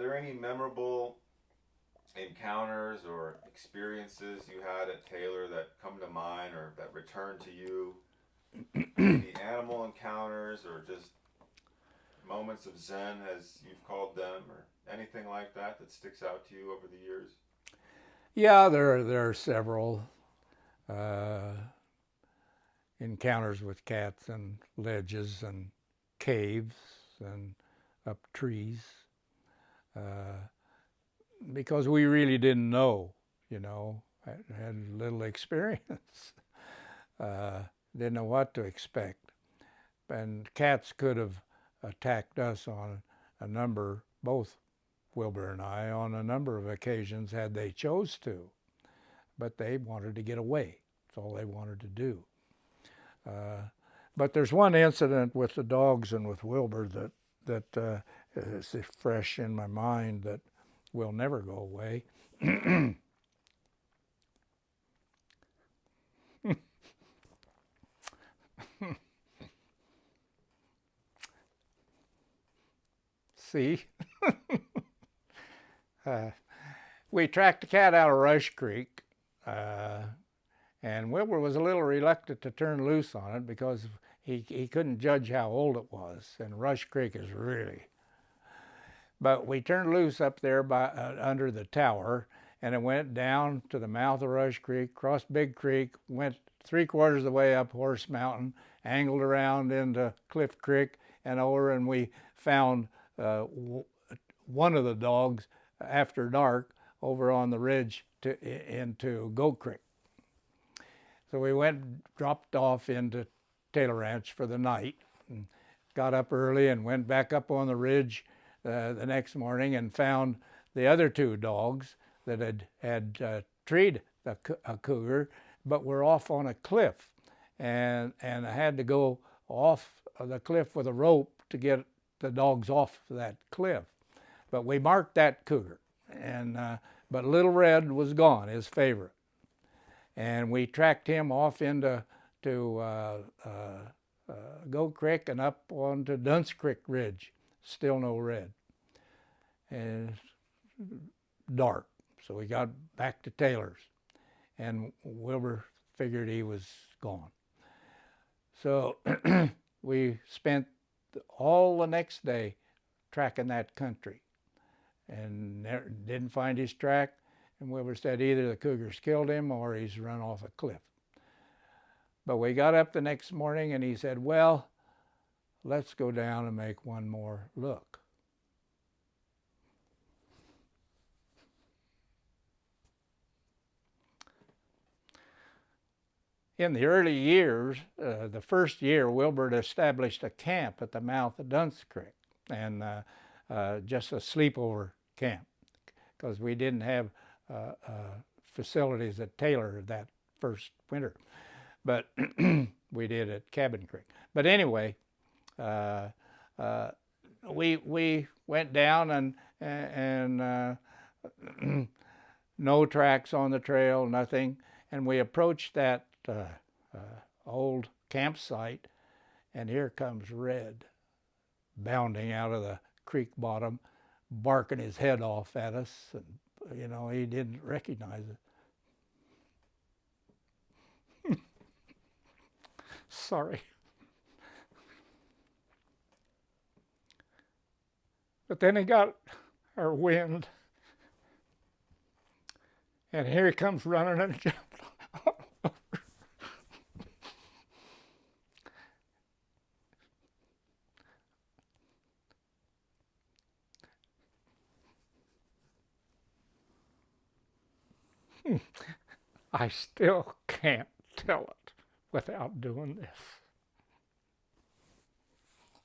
there any memorable encounters or experiences you had at Taylor that come to mind or that return to you? Maybe animal encounters or just moments of zen, as you've called them, or anything like that that sticks out to you over the years? Yeah, there are several uh, encounters with cats and ledges and caves and up trees uh, because we really didn't know, you know, I had little experience, uh, didn't know what to expect. And cats could have attacked us on a number, both Wilbur and I, on a number of occasions had they chose to, but they wanted to get away. That's all they wanted to do. Uh, but there's one incident with the dogs and with Wilbur that is fresh in my mind that will never go away. See, uh, we tracked the cat out of Rush Creek, uh, and Wilbur was a little reluctant to turn loose on it because he couldn't judge how old it was, and Rush Creek is really. But we turned loose up there by under the tower, and it went down to the mouth of Rush Creek, crossed Big Creek, went 3/4 of the way up Horse Mountain, angled around into Cliff Creek and over, and we found one of the dogs after dark over on the ridge into Goat Creek. So we went, dropped off into Taylor Ranch for the night, and got up early and went back up on the ridge the next morning and found the other two dogs that had treed a cougar, but were off on a cliff, and I had to go off the cliff with a rope to get the dogs off that cliff. But we marked that cougar, and but Little Red was gone, his favorite, and we tracked him off into Goat Creek and up onto Dunce Creek Ridge. Still no red, and dark. So we got back to Taylor's, and Wilbur figured he was gone. So we spent all the next day tracking that country, and didn't find his track. And Wilbur said either the cougars killed him or he's run off a cliff. But we got up the next morning and he said, well, let's go down and make one more look. In the early years, the first year, Wilbur established a camp at the mouth of Dunce Creek, and just a sleepover camp, because we didn't have facilities at Taylor that first winter, but we did at Cabin Creek. But anyway, uh, uh, we went down and no tracks on the trail, nothing, and we approached that old campsite, and here comes Red, bounding out of the creek bottom, barking his head off at us, and he didn't recognize it. Sorry. But then he got our wind, and here he comes running and jumping. I still can't tell it without doing this.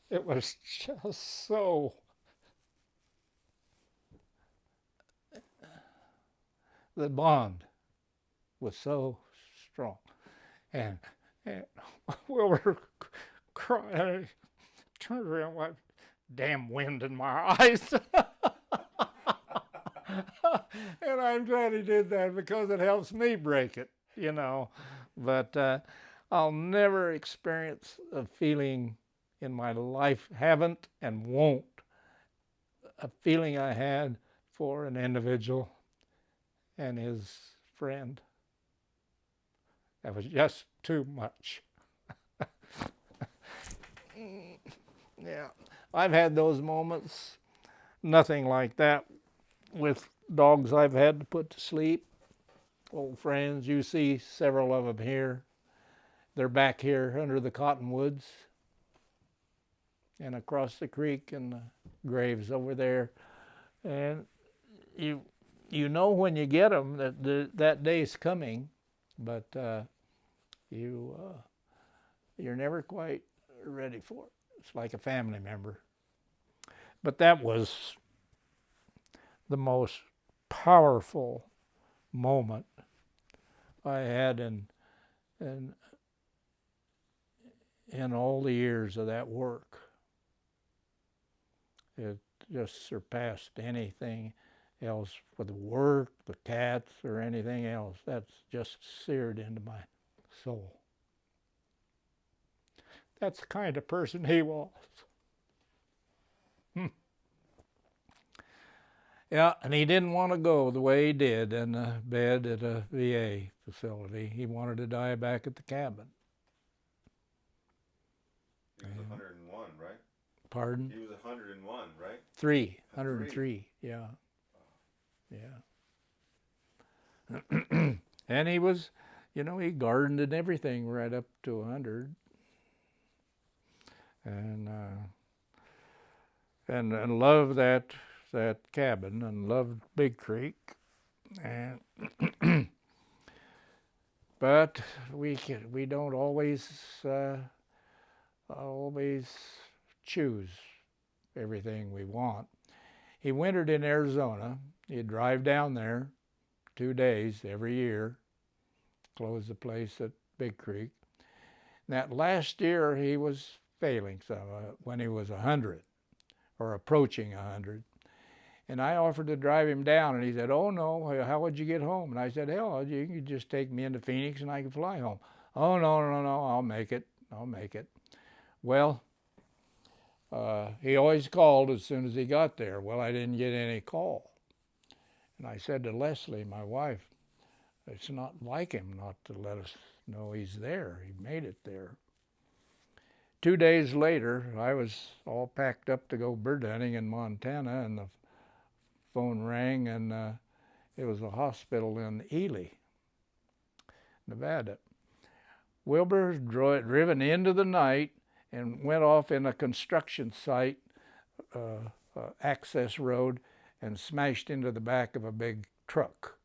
It was just so, the bond was so strong. And Wilbur cried, turned around like, damn wind in my eyes. And I'm glad he did that because it helps me break it. But I'll never experience a feeling in my life, haven't and won't, a feeling I had for an individual and his friend. That was just too much. Yeah, I've had those moments. Nothing like that with dogs I've had to put to sleep. Old friends, you see several of them here. They're back here under the cottonwoods and across the creek and the graves over there. And you know when you get them that that day's coming, but you're never quite ready for it. It's like a family member. But that was the most powerful moment I had in all the years of that work. It just surpassed anything else with the work, the cats, or anything else. That's just seared into my soul. That's the kind of person he was. Yeah, and he didn't want to go the way he did in a bed at a VA facility. He wanted to die back at the cabin. He was 101, right? Pardon? He was 101, right? 103, yeah. Yeah. And he was, he gardened and everything right up to 100. And loved that cabin and loved Big Creek. And but we don't always choose everything we want. He wintered in Arizona. He'd drive down there 2 days every year, close the place at Big Creek. And that last year he was failing some when he was 100 or approaching 100. And I offered to drive him down, and he said, "Oh no, how would you get home?" And I said, "Hell, you can just take me into Phoenix and I can fly home." "Oh no, I'll make it. Well, he always called as soon as he got there. Well, I didn't get any call. And I said to Leslie, my wife, it's not like him not to let us know he's there. He made it there. 2 days later, I was all packed up to go bird hunting in Montana, and the phone rang, and it was a hospital in Ely, Nevada. Wilbur driven into the night and went off in a construction site access road and smashed into the back of a big truck.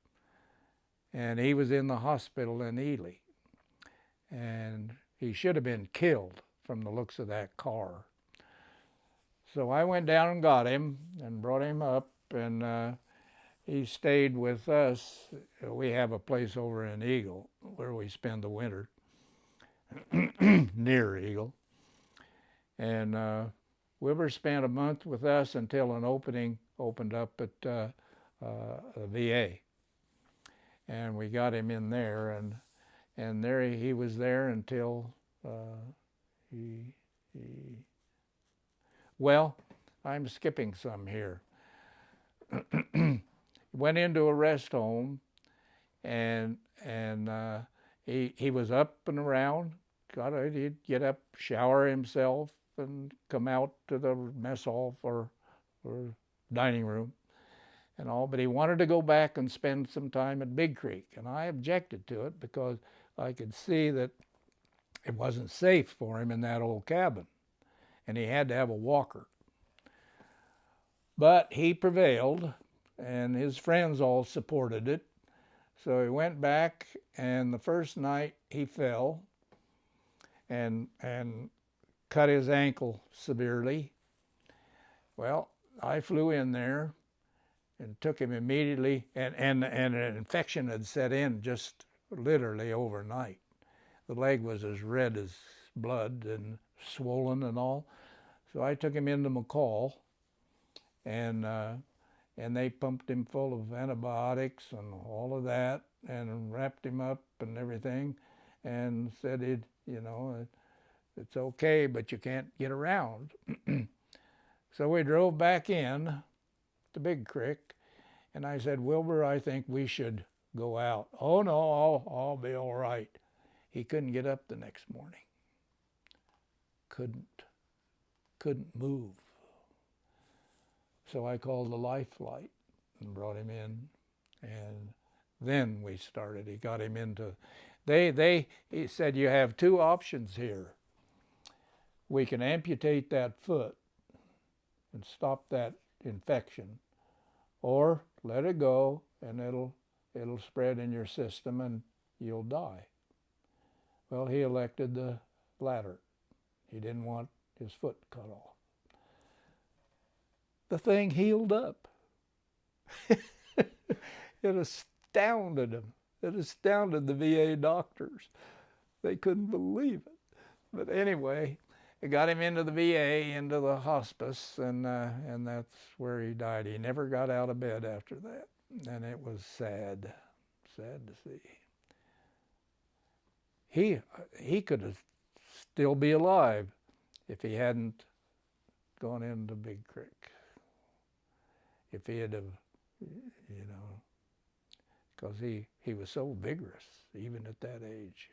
And he was in the hospital in Ely. And he should have been killed from the looks of that car. So I went down and got him and brought him up, and he stayed with us. We have a place over in Eagle where we spend the winter, near Eagle. And Wilbur spent a month with us until an opening opened up at the VA. And we got him in there, and there he was there until well, I'm skipping some here. Went into a rest home, and he was up and around. He'd get up, shower himself, and come out to the mess hall for dining room and all. But he wanted to go back and spend some time at Big Creek, and I objected to it because I could see that it wasn't safe for him in that old cabin, and he had to have a walker. But he prevailed, and his friends all supported it. So he went back, and the first night he fell and cut his ankle severely. Well, I flew in there and took him immediately, and an infection had set in just literally overnight. The leg was as red as blood and swollen and all. So I took him into McCall, and they pumped him full of antibiotics and all of that, and wrapped him up and everything, and said it's okay, but you can't get around. So we drove back in, the big creek. And I said, Wilbur, I think we should go out. Oh no, I'll be all right. He couldn't get up the next morning. Couldn't move. So I called the life flight and brought him in, and then we started. He got him into, he said, you have two options here. We can amputate that foot and stop that infection, or let it go and it'll spread in your system and you'll die. Well, he elected the latter. He didn't want his foot cut off. The thing healed up. It astounded him. It astounded the VA doctors. They couldn't believe it. But anyway, it got him into the VA, into the hospice, and that's where he died. He never got out of bed after that, and it was sad to see. He could have still be alive if he hadn't gone into Big Creek. If he had, because he was so vigorous, even at that age.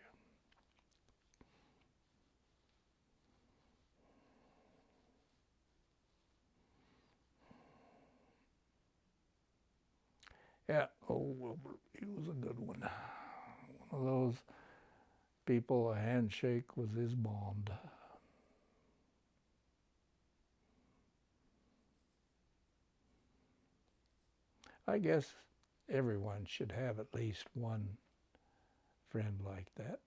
Yeah, Wilbur, he was a good one. One of those people, a handshake was his bond. I guess everyone should have at least one friend like that.